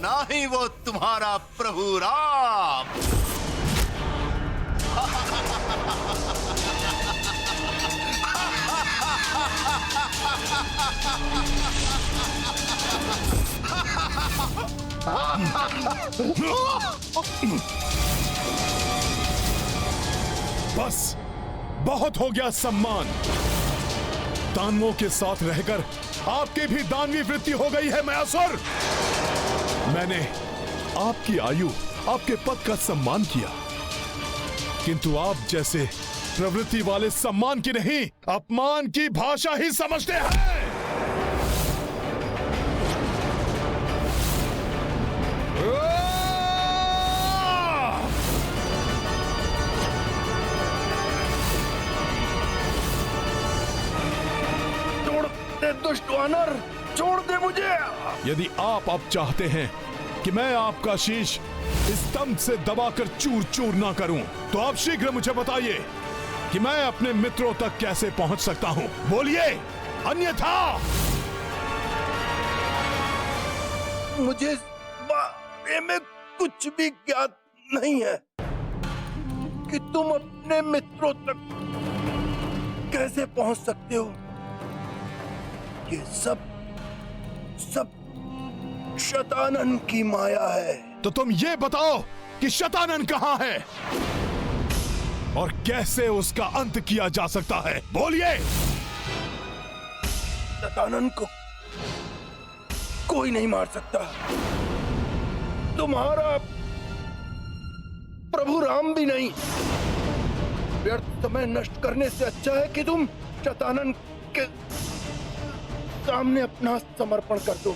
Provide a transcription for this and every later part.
ना ही वो तुम्हारा प्रभु राम। बस बहुत हो गया सम्मान। दानवों के साथ रहकर आपकी भी दानवी वृत्ति हो गई है मयासुर। मैंने आपकी आयु, आपके पद का सम्मान किया, किंतु आप जैसे प्रवृत्ति वाले सम्मान की नहीं, अपमान की भाषा ही समझते हैं। दुष्ट वानर, छोड़ दे मुझे। यदि आप अब चाहते हैं कि मैं आपका शीश स्तंभ से दबाकर चूर चूर ना करूं, तो आप शीघ्र मुझे बताइए कि मैं अपने मित्रों तक कैसे पहुंच सकता हूं। बोलिए, अन्यथा मुझे इस बारे में कुछ भी ज्ञात नहीं है कि तुम अपने मित्रों तक कैसे पहुंच सकते हो। ये सब शतानन की माया है। तो तुम ये बताओ कि शतानन कहां है और कैसे उसका अंत किया जा सकता है। बोलिए। शतानन को कोई नहीं मार सकता, तुम्हारा प्रभु राम भी नहीं। व्यर्थ समय नष्ट करने से अच्छा है कि तुम शतानन के सामने अपना समर्पण कर दो,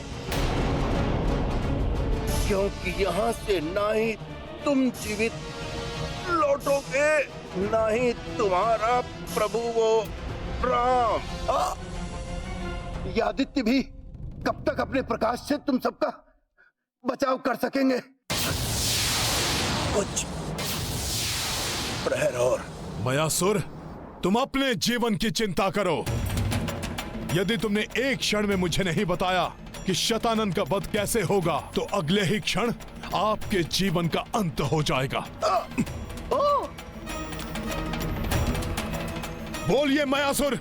क्योंकि यहाँ से ना ही तुम जीवित लौटोगे, ना ही तुम्हारा प्रभु वो राम। ये आदित्य भी कब तक अपने प्रकाश से तुम सबका बचाव कर सकेंगे? कुछ प्रहर और। मयासुर, तुम अपने जीवन की चिंता करो। यदि तुमने एक क्षण में मुझे नहीं बताया कि शतानन का वध कैसे होगा, तो अगले ही क्षण आपके जीवन का अंत हो जाएगा। बोलिए मयासुर,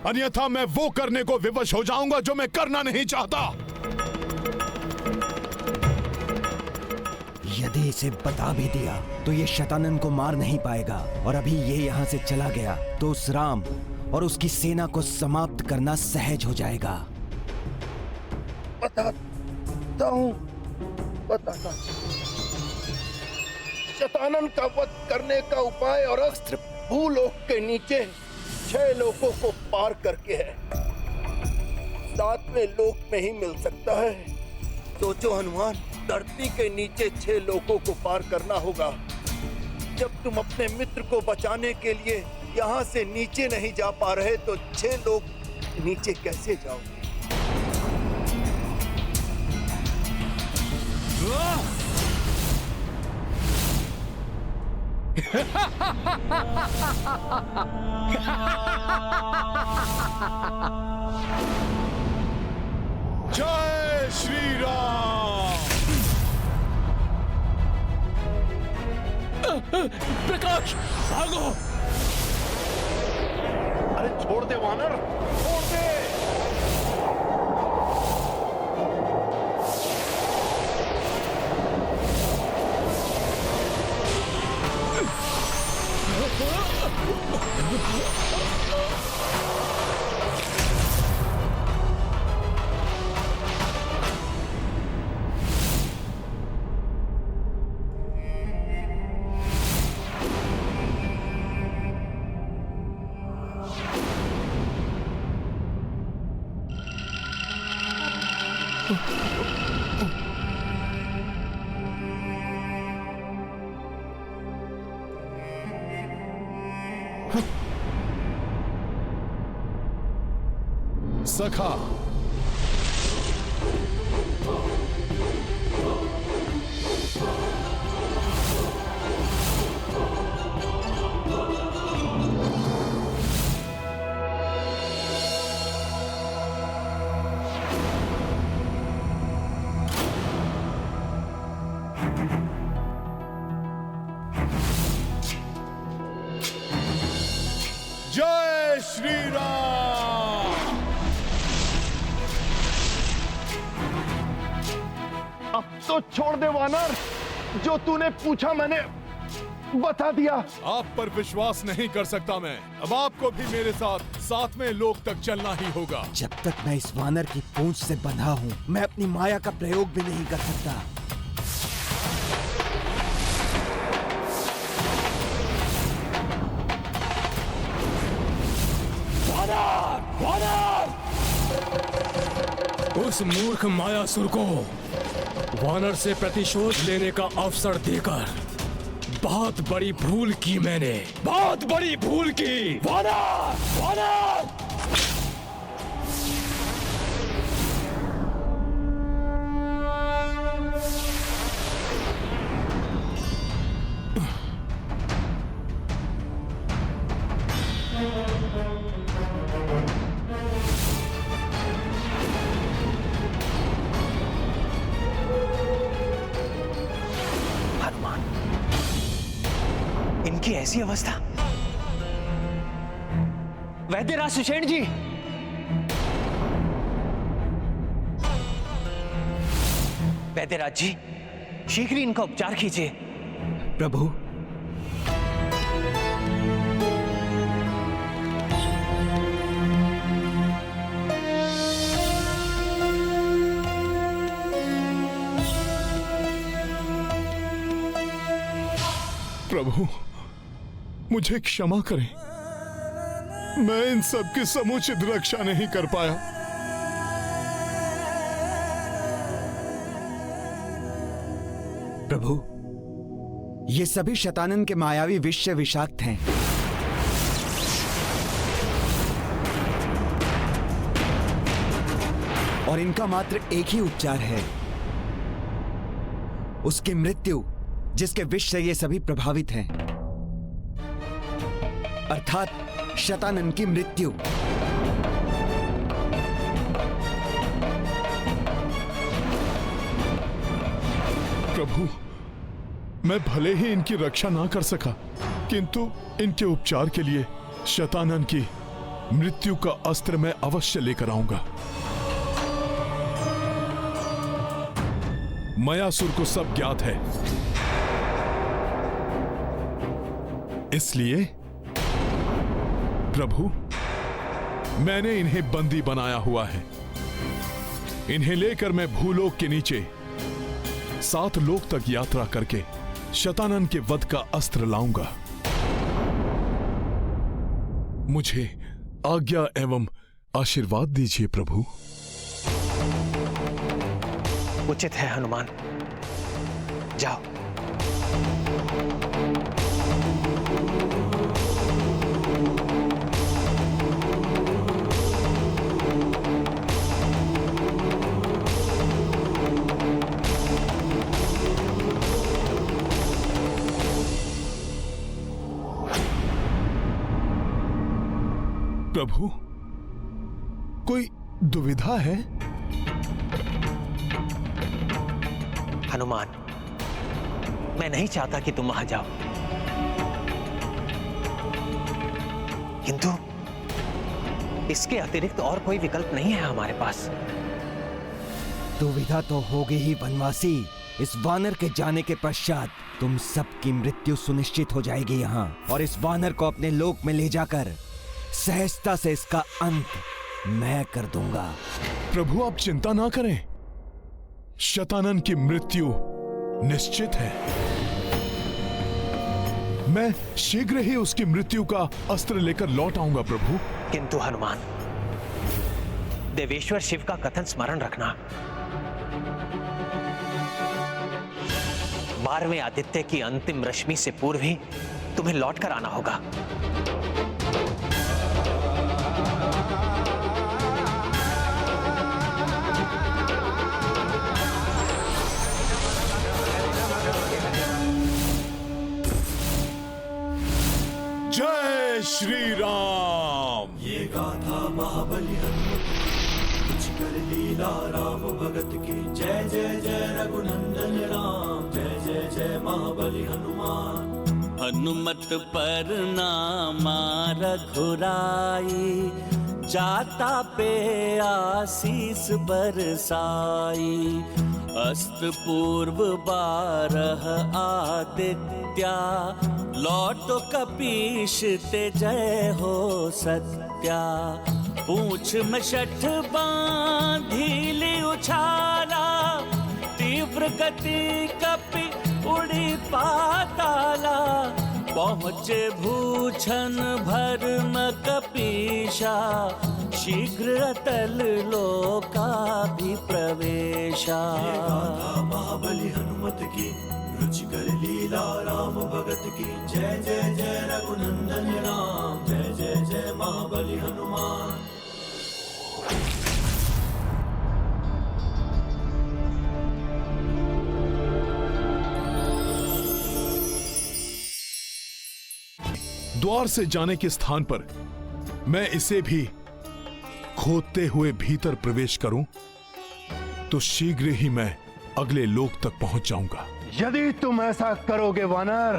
अन्यथा मैं वो करने को विवश हो जाऊंगा जो मैं करना नहीं चाहता। यदि इसे बता भी दिया तो ये शतानन को मार नहीं पाएगा, और अभी ये यहाँ से चला गया तो उस राम और उसकी सेना को समाप्त करना सहज हो जाएगा। बताता हूँ। शतानन का वध करने का उपाय और अस्त्र भूलोक के नीचे 6 लोकों को पार करके है। 7वें लोक में ही मिल सकता है। सोचो हनुमान, धरती के नीचे 6 लोकों को पार करना होगा। जब तुम अपने मित्र को बचाने के लिए यहाँ से नीचे नहीं जा पा रहे, तो 6 लोग नीचे कैसे जाओगे? जय श्री राम। प्रकाश, भागो। अरे छोड़ दे वानर, छोड़ दे। सखा, जय श्री राम। अब तो छोड़ दे वानर, जो तूने पूछा मैंने बता दिया। आप पर विश्वास नहीं कर सकता मैं। अब आपको भी मेरे साथ 7वें लोक तक चलना ही होगा। जब तक मैं इस वानर की पूंछ से बंधा हूँ, मैं अपनी माया का प्रयोग भी नहीं कर सकता। उस मूर्ख मायासुर को वानर से प्रतिशोध लेने का अवसर देकर बहुत बड़ी भूल की मैंने, बहुत बड़ी भूल की। वानर! वानर! इनकी ऐसी अवस्था। वैद्यराज सुषेण जी, वैद्यराज जी, शीघ्र ही इनका उपचार कीजिए। प्रभु, प्रभु मुझे क्षमा करें, मैं इन सब की समुचित रक्षा नहीं कर पाया। प्रभु, ये सभी शतानन के मायावी विष से विषाक्त हैं। और इनका मात्र एक ही उपचार है, उसकी मृत्यु, जिसके विष से ये सभी प्रभावित हैं, अर्थात शतानन की मृत्यु। प्रभु, मैं भले ही इनकी रक्षा ना कर सका, किंतु इनके उपचार के लिए शतानन की मृत्यु का अस्त्र मैं अवश्य लेकर आऊंगा। मयासुर को सब ज्ञात है, इसलिए प्रभु मैंने इन्हें बंदी बनाया हुआ है। इन्हें लेकर मैं भूलोक के नीचे 7 लोक तक यात्रा करके शतानन के वध का अस्त्र लाऊंगा। मुझे आज्ञा एवं आशीर्वाद दीजिए प्रभु। उचित है हनुमान, जाओ। प्रभु, कोई दुविधा है? हनुमान, मैं नहीं चाहता कि तुम वहां जाओ, किंतु इसके अतिरिक्त और कोई विकल्प नहीं है हमारे पास। दुविधा तो होगी ही वनवासी। इस वानर के जाने के पश्चात तुम सबकी मृत्यु सुनिश्चित हो जाएगी यहाँ, और इस वानर को अपने लोक में ले जाकर सहजता से इसका अंत मैं कर दूंगा। प्रभु आप चिंता ना करें, शतानन की मृत्यु निश्चित है। मैं शीघ्र ही उसकी मृत्यु का अस्त्र लेकर लौट आऊंगा प्रभु। किंतु हनुमान, देवेश्वर शिव का कथन स्मरण रखना, 12वें आदित्य की अंतिम रश्मि से पूर्व ही तुम्हें लौट कर आना होगा। जय श्री राम। ये गाथा महाबली हनुमत कुछ कर लीला राम भगत की। जय जय जय रघुनंदन राम, जय जय महाबली हनुमान। हनुमत पर नामा रघुराई, जाता पे आशीष बरसाई। अस्त पूर्व 12 आदित्या, लौटो कपीश ते जय हो सत्या। पूछ में 6 बांधी ली उछाला, तीव्र गति कपि उड़ी पाताला। पहुँचे भूषण भरम कपीशा, शीघ्र अतल लोकाभिप्रवेशा। ये गाथा महाबली हनुमत की, रुचिकर लीला राम भगत की। जय जय जय रघुनंदन राम, जय जय जय महाबली हनुमान। द्वार से जाने के स्थान पर मैं इसे भी खोदते हुए भीतर प्रवेश करूं तो शीघ्र ही मैं अगले लोक तक पहुंच जाऊंगा। यदि तुम ऐसा करोगे वानर,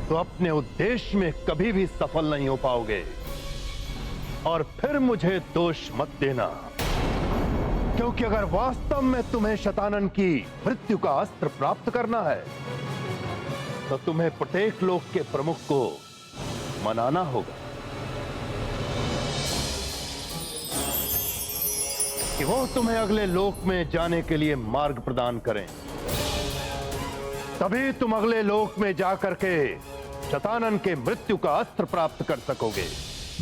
तो अपने उद्देश्य में कभी भी सफल नहीं हो पाओगे। और फिर मुझे दोष मत देना, क्योंकि अगर वास्तव में तुम्हें शतानन की मृत्यु का अस्त्र प्राप्त करना है, तो तुम्हें प्रत्येक लोक के प्रमुख को मनाना होगा कि वो तुम्हें अगले लोक में जाने के लिए मार्ग प्रदान करें। तभी तुम अगले लोक में जाकर के शतानन के मृत्यु का अस्त्र प्राप्त कर सकोगे।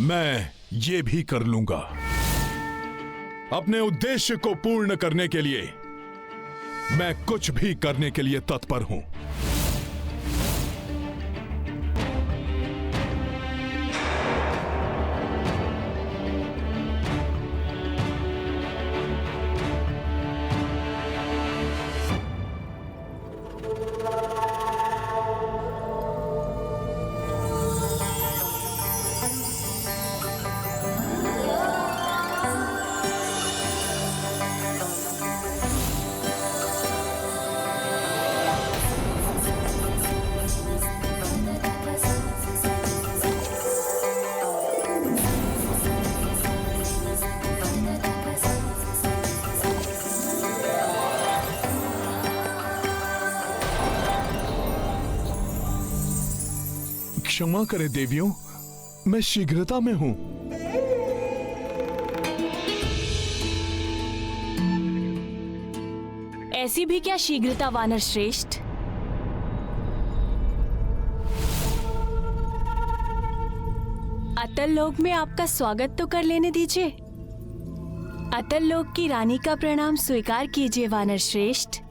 मैं ये भी कर लूंगा। अपने उद्देश्य को पूर्ण करने के लिए मैं कुछ भी करने के लिए तत्पर हूं। क्षमा करें देवियों, मैं शीघ्रता में हूं। ऐसी भी क्या शीघ्रता वानर श्रेष्ठ। अतल लोक में आपका स्वागत तो कर लेने दीजिए। अतल लोक की रानी का प्रणाम स्वीकार कीजिए वानर श्रेष्ठ।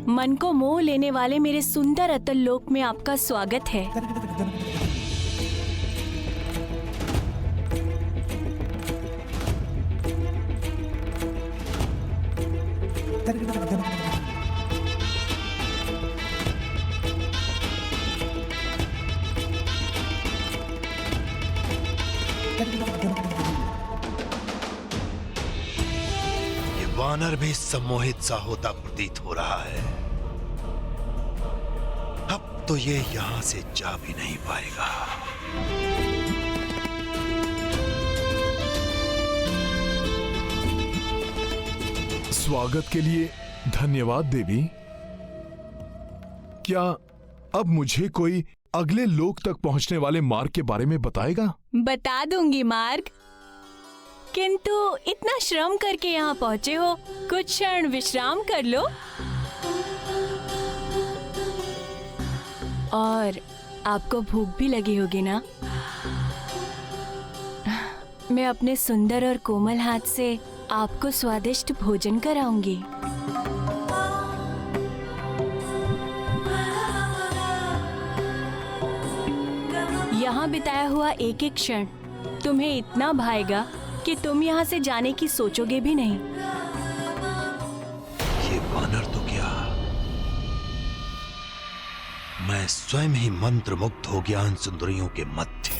मन को मोह लेने वाले मेरे सुंदर अतल लोक में आपका स्वागत है। ये वानर भी सम्मोहित सा होता प्रतीत हो रहा है। अब तो ये यहां से जा भी नहीं पाएगा। स्वागत के लिए धन्यवाद देवी। क्या अब मुझे कोई अगले लोक तक पहुंचने वाले मार्ग के बारे में बताएगा? बता दूंगी मार्ग, किंतु इतना श्रम करके यहाँ पहुँचे हो, कुछ क्षण विश्राम कर लो। और आपको भूख भी लगी होगी ना? मैं अपने सुंदर और कोमल हाथ से आपको स्वादिष्ट भोजन कराऊंगी। यहाँ बिताया हुआ एक एक क्षण तुम्हें इतना भाएगा कि तुम यहाँ से जाने की सोचोगे भी नहीं। ये वानर तो क्या, मैं स्वयं ही मंत्र मुग्ध हो गया इन सुंदरियों के मध्य।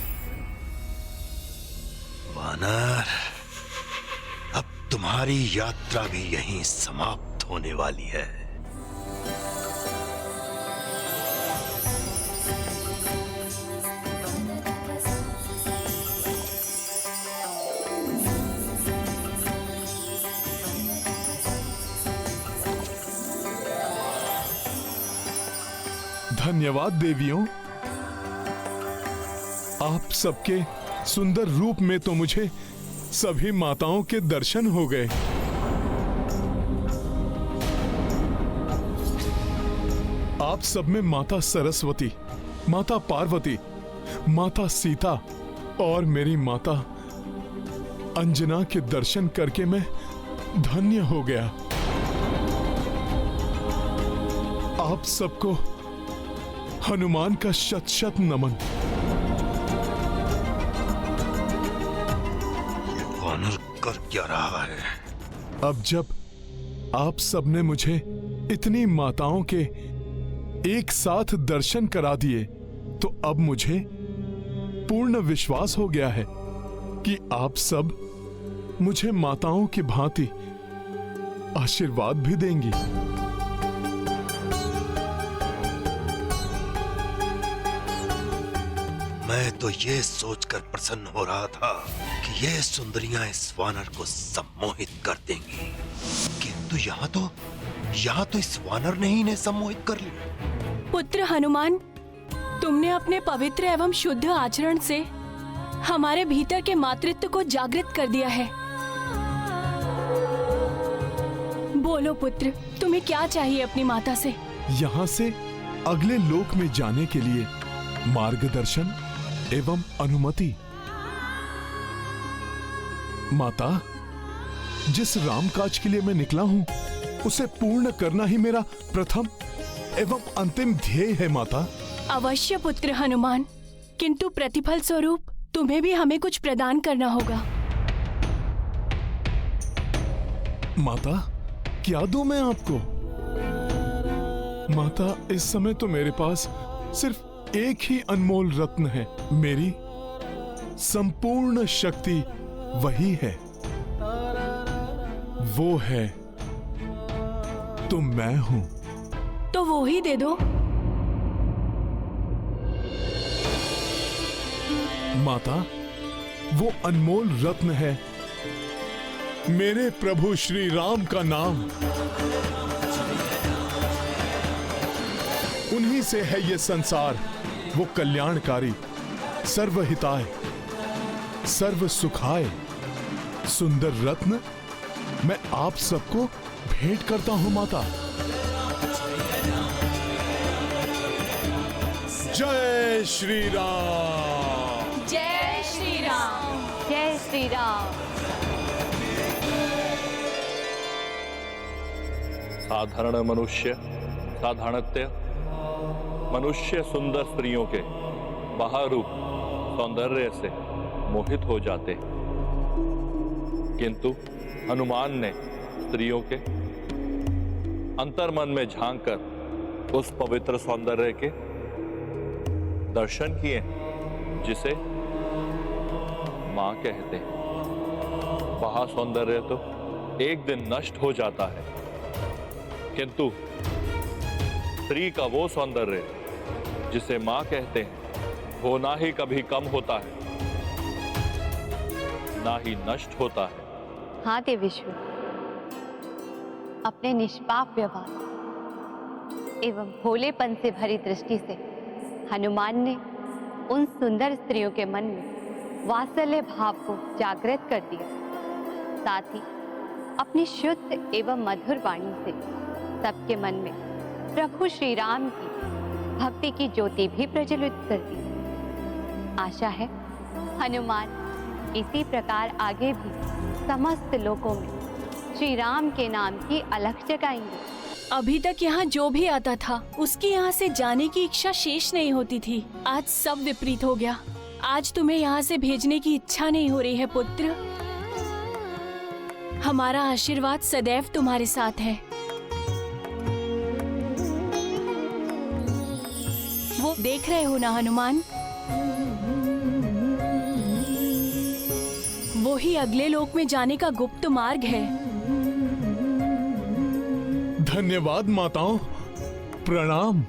वानर, अब तुम्हारी यात्रा भी यहीं समाप्त होने वाली है। धन्यवाद देवियों, आप सबके सुंदर रूप में तो मुझे सभी माताओं के दर्शन हो गए। आप सब में माता सरस्वती, माता पार्वती, माता सीता और मेरी माता अंजना के दर्शन करके मैं धन्य हो गया। आप सबको हनुमान का शत शत नमन। ये वानर कर क्या रहा है? अब जब आप सबने मुझे इतनी माताओं के एक साथ दर्शन करा दिए तो अब मुझे पूर्ण विश्वास हो गया है कि आप सब मुझे माताओं की भांति आशीर्वाद भी देंगी। मैं तो ये सोचकर प्रसन्न हो रहा था कि ये सुंदरियां इस वानर को सम्मोहित कर देंगी, किंतु यहाँ तो इस वानर ने ही इन्हें सम्मोहित कर लिया। पुत्र हनुमान, तुमने अपने पवित्र एवं शुद्ध आचरण से हमारे भीतर के मातृत्व को जागृत कर दिया है। बोलो पुत्र, तुम्हें क्या चाहिए अपनी माता से? यहाँ से अगले लोक में जाने के लिए मार्गदर्शन एवं अनुमति। माता, जिस रामकाज के लिए मैं निकला हूं उसे पूर्ण करना ही मेरा प्रथम एवं अंतिम ध्येय है माता। अवश्य पुत्र हनुमान, किंतु प्रतिफल स्वरूप तुम्हें भी हमें कुछ प्रदान करना होगा। माता, क्या दूं मैं आपको? माता, इस समय तो मेरे पास सिर्फ एक ही अनमोल रत्न है। मेरी संपूर्ण शक्ति वही है, वो है तो मैं हूं। तो वो ही दे दो। माता, वो अनमोल रत्न है मेरे प्रभु श्री राम का नाम। उन्हीं से है ये संसार, वो कल्याणकारी, सर्वहिताय, सर्व सुखाय सुंदर रत्न मैं आप सबको भेंट करता हूं माता। जय श्री राम। जय श्री राम। जय श्री राम। साधारण मनुष्य साधारणत्य मनुष्य सुंदर स्त्रियों के बाहर रूप सौंदर्य से मोहित हो जाते, किंतु हनुमान ने स्त्रियों के अंतर्मन में झांककर उस पवित्र सौंदर्य के दर्शन किए जिसे मां कहते हैं। वह सौंदर्य तो एक दिन नष्ट हो जाता है, किंतु स्त्री का वो सौंदर्य जिसे मां कहते हैं वो ना ही कभी कम होता है, ना ही नष्ट होता है। हाँ देवेश्वर, अपने निष्पाप व्यवहार एवं भोलेपन से भरी दृष्टि से हनुमान ने उन सुंदर स्त्रियों के मन में वात्सल्य भाव को जागृत कर दिया। साथ ही अपनी शुद्ध एवं मधुर वाणी से सबके मन में प्रभु श्री राम की भक्ति की ज्योति भी प्रज्वलित कर दी। आशा है हनुमान इसी प्रकार आगे भी समस्त लोकों में श्री राम के नाम की अलख जगाएंगे। अभी तक यहाँ जो भी आता था उसकी यहाँ से जाने की इच्छा शेष नहीं होती थी। आज सब विपरीत हो गया। आज तुम्हें यहाँ से भेजने की इच्छा नहीं हो रही है पुत्र। हमारा आशीर्वाद सदैव तुम्हारे साथ है। वो देख रहे हो ना हनुमान, वो वो ही अगले लोक में जाने का गुप्त मार्ग है। धन्यवाद माताओं, प्रणाम।